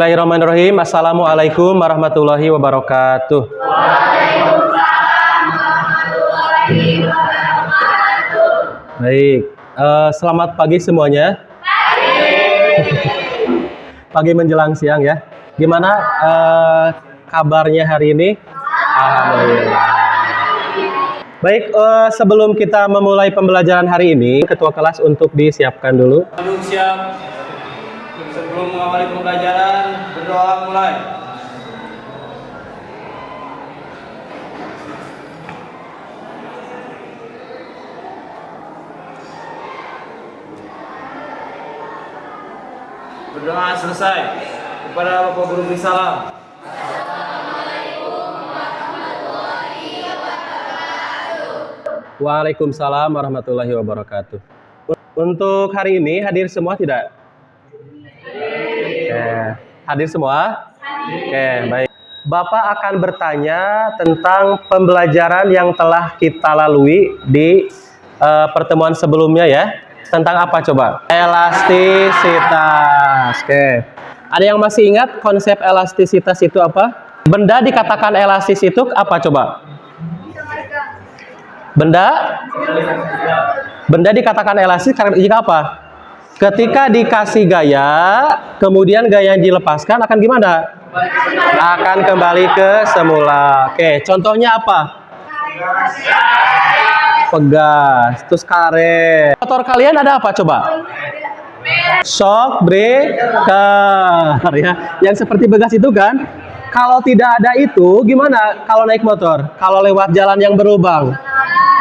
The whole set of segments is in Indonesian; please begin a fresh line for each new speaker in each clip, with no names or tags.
Bismillahirrahmanirrahim. Assalamualaikum warahmatullahi wabarakatuh.
Waalaikumsalam warahmatullahi wabarakatuh.
Baik, selamat pagi semuanya. Pagi menjelang siang ya. Gimana kabarnya hari ini? Alhamdulillah. Baik, sebelum kita memulai pembelajaran hari ini, ketua kelas untuk disiapkan dulu.
Duduk siap. Sebelum mengawali pembelajaran, berdoa mulai. Berdoa selesai. Kepada Bapak Guru beri salam.
Waalaikumsalam warahmatullahi wabarakatuh. Untuk hari ini hadir semua tidak? Oke. Hadir semua? Oke, baik. Bapak akan bertanya tentang pembelajaran yang telah kita lalui di pertemuan sebelumnya ya. Tentang apa coba? Elastisitas. Oke. Ada yang masih ingat konsep elastisitas itu apa? Benda dikatakan elastis itu apa coba? Benda dikatakan elastis karena jika apa? Ketika dikasih gaya, kemudian gaya yang dilepaskan akan gimana? Akan kembali ke semula. Oke, contohnya apa? Pegas, terus karet. Motor kalian ada apa coba? Shock breaker ya. Yang seperti begas itu kan? Kalau tidak ada itu, gimana kalau naik motor? Kalau lewat jalan yang berlubang,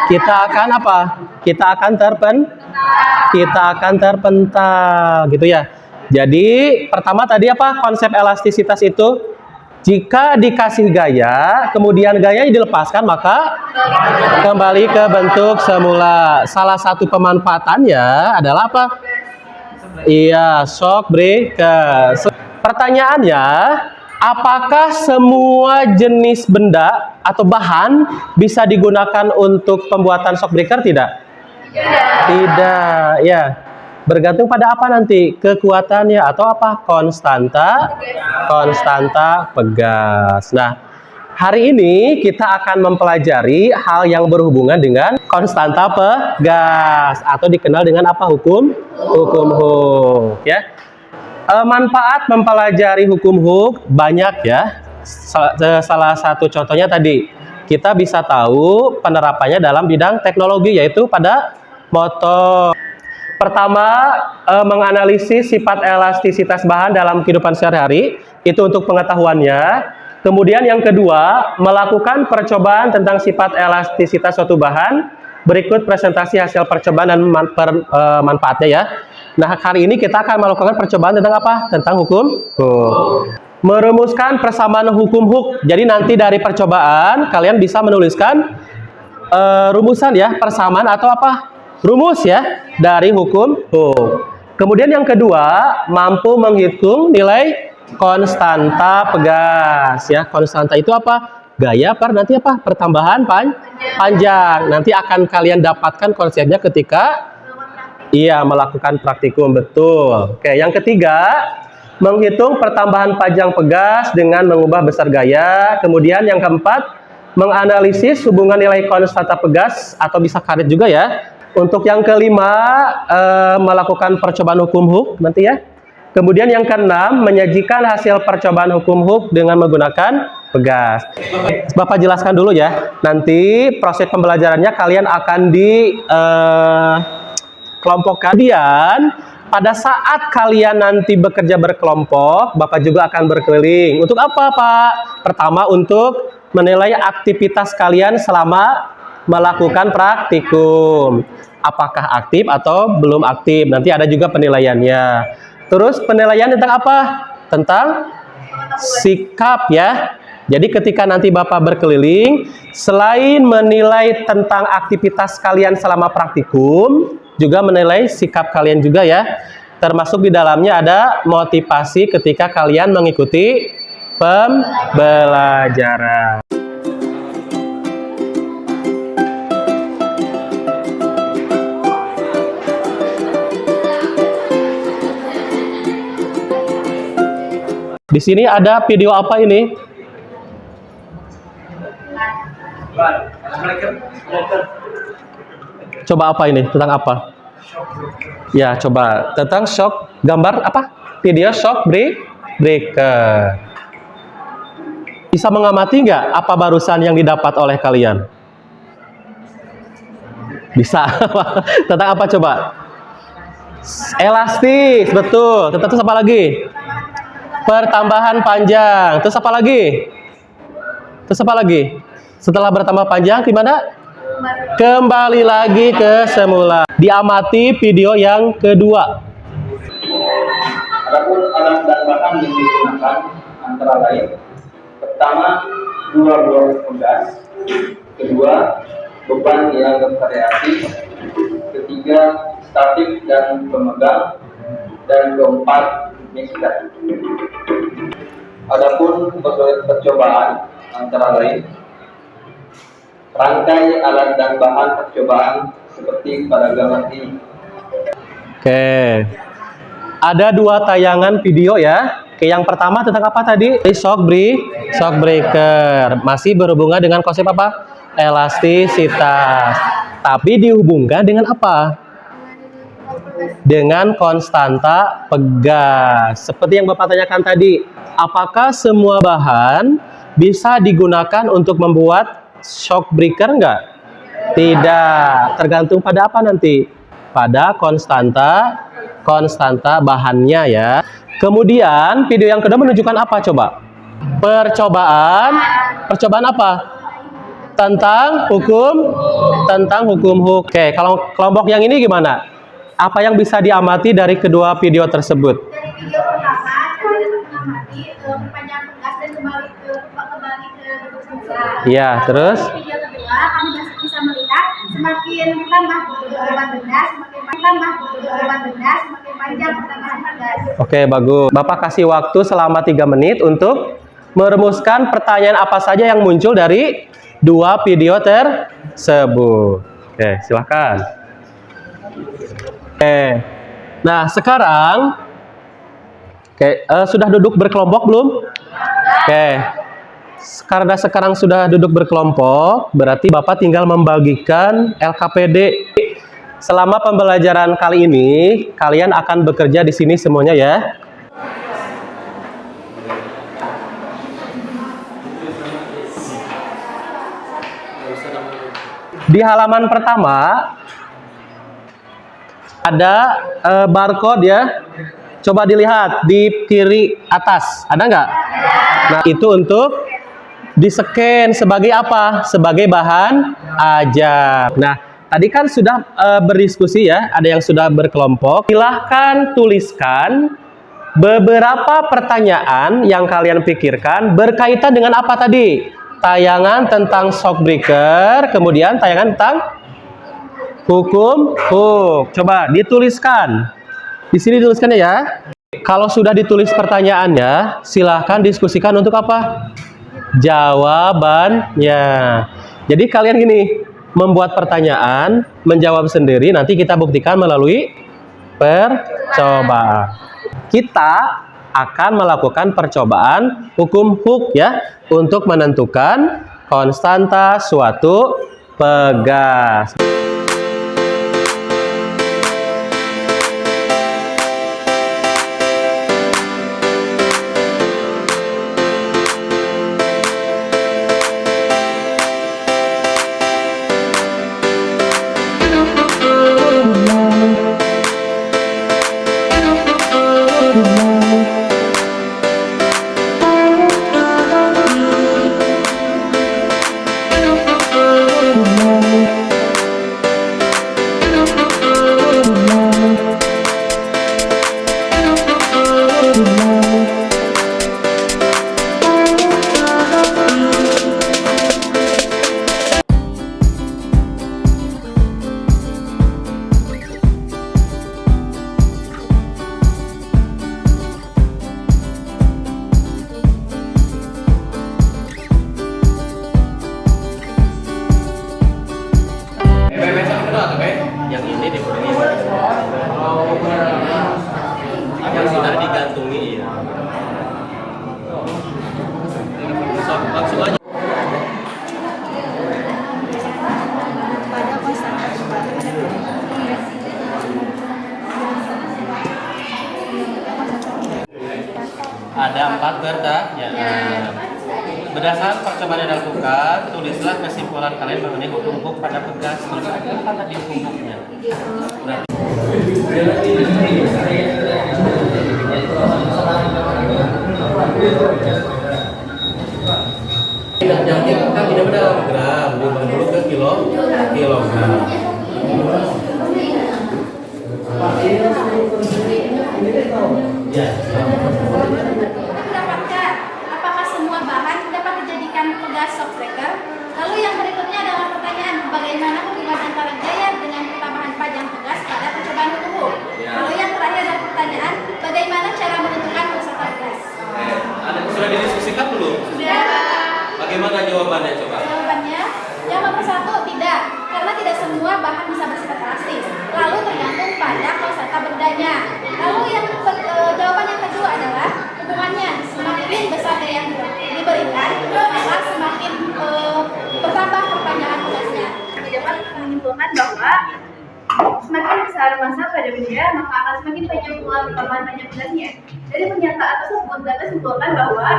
kita akan apa? Kita akan terpental gitu ya. Jadi pertama tadi apa konsep elastisitas itu? Jika dikasih gaya, kemudian gayanya dilepaskan, maka kembali ke bentuk semula. Salah satu pemanfaatannya adalah apa? Iya, shock breaker. Pertanyaannya, apakah semua jenis benda atau bahan bisa digunakan untuk pembuatan shock breaker? Tidak. Tidak, ya. Bergantung pada apa nanti? Kekuatannya atau apa? Konstanta pegas. Nah, hari ini kita akan mempelajari hal yang berhubungan dengan konstanta pegas atau dikenal dengan apa? Hukum Hooke, ya. Manfaat mempelajari hukum Hooke banyak ya. Salah satu contohnya tadi, kita bisa tahu penerapannya dalam bidang teknologi, yaitu pada motor. Pertama, menganalisis sifat elastisitas bahan dalam kehidupan sehari-hari, itu untuk pengetahuannya. Kemudian yang kedua, melakukan percobaan tentang sifat elastisitas suatu bahan. Berikut presentasi hasil percobaan dan manfaatnya ya. Nah, hari ini kita akan melakukan percobaan tentang apa? Tentang hukum Hooke. Merumuskan persamaan hukum Hooke. Jadi nanti dari percobaan kalian bisa menuliskan rumusan ya, persamaan atau apa? Rumus ya dari hukum Hooke. Kemudian yang kedua, mampu menghitung nilai konstanta pegas ya. Konstanta itu apa? Gaya per nanti apa? Pertambahan panjang. Nanti akan kalian dapatkan konsepnya ketika melakukan praktikum, betul. Oke, yang ketiga, menghitung pertambahan panjang pegas dengan mengubah besar gaya. Kemudian yang keempat, menganalisis hubungan nilai konstanta pegas atau bisa karet juga ya. Untuk yang kelima, melakukan percobaan hukum Hooke nanti ya. Kemudian yang keenam, menyajikan hasil percobaan hukum Hooke dengan menggunakan pegas. Bapak jelaskan dulu ya. Nanti proses pembelajarannya kalian akan kelompokkan. Kemudian pada saat kalian nanti bekerja berkelompok, Bapak juga akan berkeliling. Untuk apa, Pak? Pertama, untuk menilai aktivitas kalian selama melakukan praktikum. Apakah aktif atau belum aktif? Nanti ada juga penilaiannya. Terus penilaian tentang apa? Tentang sikap ya. Jadi ketika nanti Bapak berkeliling, selain menilai tentang aktivitas kalian selama praktikum, juga menilai sikap kalian juga ya. Termasuk di dalamnya ada motivasi ketika kalian mengikuti pembelajaran. Di sini ada video apa ini? Coba apa ini? Tentang apa? Ya, coba tentang shock. Gambar apa? Video shock breaker. Bisa mengamati nggak apa barusan yang didapat oleh kalian? Bisa. Tentang apa coba? Elastis, betul. Terus apa lagi? Pertambahan panjang. Terus apa lagi? Terus apa lagi? Setelah bertambah panjang, gimana? Kembali lagi ke semula. Diamati video yang kedua.
Adapun alat dan bahan yang digunakan antara lain: pertama, 2 buah pegas; kedua, beban yang bervariasi; ketiga, statik dan pemegang; dan keempat, mixer. Adapun percobaan antara lain: rangkai alat dan bahan percobaan seperti pada gambar ini.
Oke. Ada 2 tayangan video ya. Oke, yang pertama tentang apa tadi? Shock breaker. Masih berhubungan dengan konsep apa? Elastisitas. Tapi dihubungkan dengan apa? Dengan konstanta pegas. Seperti yang Bapak tanyakan tadi, apakah semua bahan bisa digunakan untuk membuat shock breaker enggak? Tidak, tergantung pada apa nanti? Pada konstanta bahannya ya. Kemudian video yang kedua menunjukkan apa coba? Percobaan apa? Tentang hukum Hooke. Oke, kalau kelompok yang ini gimana? Apa yang bisa diamati dari kedua video tersebut?
Dari video pertama, kita mengamati perpanjangan pegas dan kembali ke bentuk semula.
Iya, terus?
Video kedua, kami bisa melihat semakin bertambah beban benda, semakin panjang pertambahan pegas.
Oke, bagus. Bapak kasih waktu selama 3 menit untuk merumuskan pertanyaan apa saja yang muncul dari 2 video tersebut. Oke, silahkan. Oke. Nah, sekarang sudah duduk berkelompok belum? Oke. Karena sekarang sudah duduk berkelompok, berarti Bapak tinggal membagikan LKPD. Selama pembelajaran kali ini, kalian akan bekerja di sini semuanya ya. Di halaman pertama ada barcode ya. Coba dilihat di kiri atas, ada nggak? Nah, itu untuk di-scan sebagai apa? Sebagai bahan ajar. Nah, tadi kan sudah berdiskusi ya, ada yang sudah berkelompok. Silahkan tuliskan beberapa pertanyaan yang kalian pikirkan berkaitan dengan apa tadi? Tayangan tentang shock breaker, kemudian tayangan tentang hukum Hooke. Coba dituliskan. Di sini dituliskannya ya. Kalau sudah ditulis pertanyaannya, silahkan diskusikan untuk apa? Jawabannya. Jadi kalian gini, membuat pertanyaan, menjawab sendiri, nanti kita buktikan melalui percobaan. Kita akan melakukan percobaan hukum Hooke ya, untuk menentukan konstanta suatu pegas. Yang ini diberi yang sudah digantungi ya. pertanyaan. Berdasarkan percobaan yang dilakukan, tulislah kesimpulan kalian mengenai hukum pada pegas. Tulis apa tadi hukumnya? Yang kita tidak dalam gram, diubah dulu ke kilogram. Ya.
Dapatkah apakah semua bahan dapat dijadikan pegas shock breaker? Lalu yang berikutnya adalah pertanyaan bagaimana hubungan antara gaya dengan pertambahan panjang pegas pada percobaan hukum. Lalu yang terakhir adalah pertanyaan bagaimana cara menentukan peserta pegas?
Sudah didiskusikan belum?
Sudah.
Bagaimana jawabannya coba?
Jawabannya yang nomor 1 tidak, karena tidak semua bahan bisa bersifat elastis. Lalu tergantung pada peserta berdanya. Lalu jawaban yang kedua adalah hubungannya semakin besar gaya yang diberikan, maka semakin bertambah perpanjangan tugasnya. Dapat menyimpulkan bahwa semakin besar masa pada benda, maka akan semakin panjang pula pertambahan panjang tugasnya. Dari pernyataan tersebut dapat disimpulkan bahwa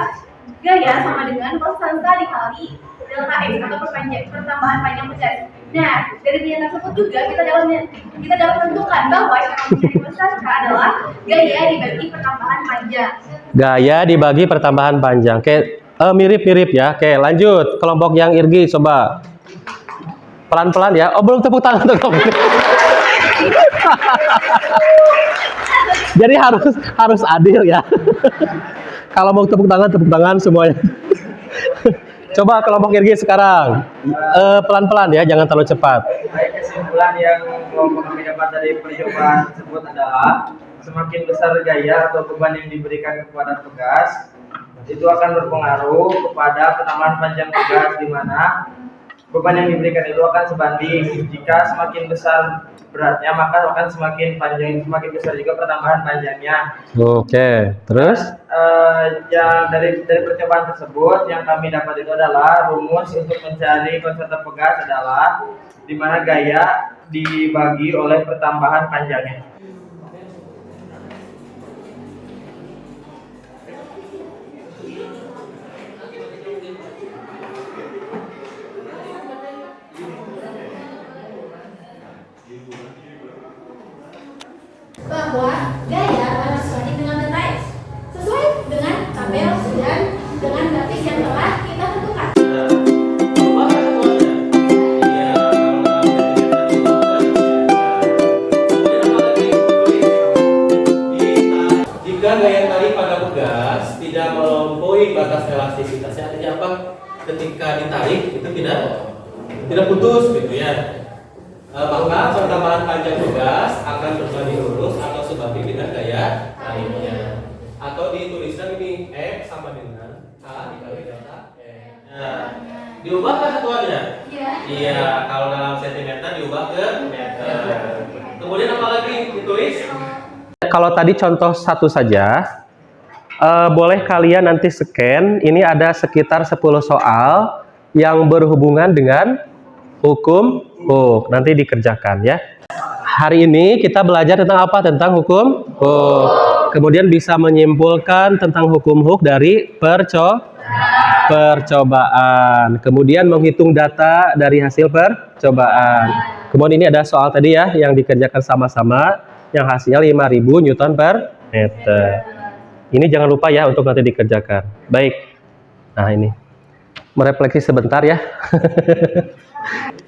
gaya sama dengan konstanta dikali delta X atau pertambahan panjang tugas. Nah, dari pernyataan tersebut juga kita dapat menentukan bahwa cara mencari konstanta adalah gaya dibagi pertambahan panjang.
Gaya dibagi pertambahan panjang. Kayak mirip-mirip ya. Oke, lanjut. Kelompok yang irgi coba. Pelan-pelan ya. Oh, belum tepuk tangan untuk kelompok. Jadi harus adil ya. Kalau mau tepuk tangan semuanya. Coba kelompok irgi sekarang. Pelan-pelan ya, jangan terlalu cepat.
Baik, kesimpulan yang kelompok kami dapat dari percobaan tersebut adalah semakin besar gaya atau beban yang diberikan kepada pegas, itu akan berpengaruh kepada pertambahan panjang pegas, di mana beban yang diberikan itu akan sebanding. Jika semakin besar beratnya, maka akan semakin besar juga pertambahan panjangnya.
Oke, terus?
Yang dari percobaan tersebut yang kami dapat itu adalah rumus untuk mencari konstanta pegas adalah di mana gaya dibagi oleh pertambahan panjangnya.
Bahwa gaya harus sebanding dengan delta X sesuai dengan tabel dan dengan grafis yang telah kita tentukan.
Jika gaya tarik pada pegas tidak melampaui batas elastisitasnya, artinya apa? Ketika ditarik itu tidak putus gitu ya. Maka pertambahan panjang pegas akan berbanding lurus atau sebanding dengan gaya tariknya. Atau dituliskan ini X sama dengan K dikali delta X. Nah, diubah satuannya?
Iya.
Iya, kalau dalam sentimeter diubah ke meter. Kemudian apa lagi ditulis? Kalau tadi contoh satu saja, boleh kalian nanti scan. Ini ada sekitar 10 soal yang berhubungan dengan hukum Hook. Nanti dikerjakan ya. Hari ini kita belajar tentang apa? Tentang hukum Hook. Kemudian bisa menyimpulkan tentang hukum Hook dari percobaan. Kemudian menghitung data dari hasil percobaan. Kemudian ini ada soal tadi ya yang dikerjakan sama-sama yang hasilnya 5.000 Newton per meter. Ini jangan lupa ya untuk nanti dikerjakan. Baik. Nah ini. Merefleksi sebentar ya.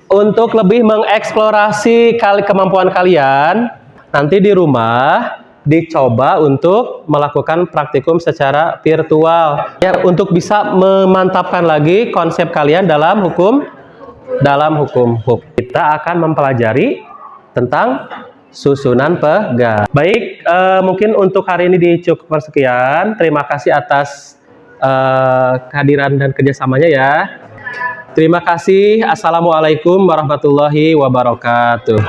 Untuk lebih mengeksplorasi kemampuan kalian, nanti di rumah dicoba untuk melakukan praktikum secara virtual. Ya, untuk bisa memantapkan lagi konsep kalian dalam hukum Hook. Kita akan mempelajari tentang susunan pegas. Baik, mungkin untuk hari ini dicukupkan sekian. Terima kasih atas kehadiran dan kerjasamanya ya. Terima kasih. Assalamualaikum warahmatullahi wabarakatuh.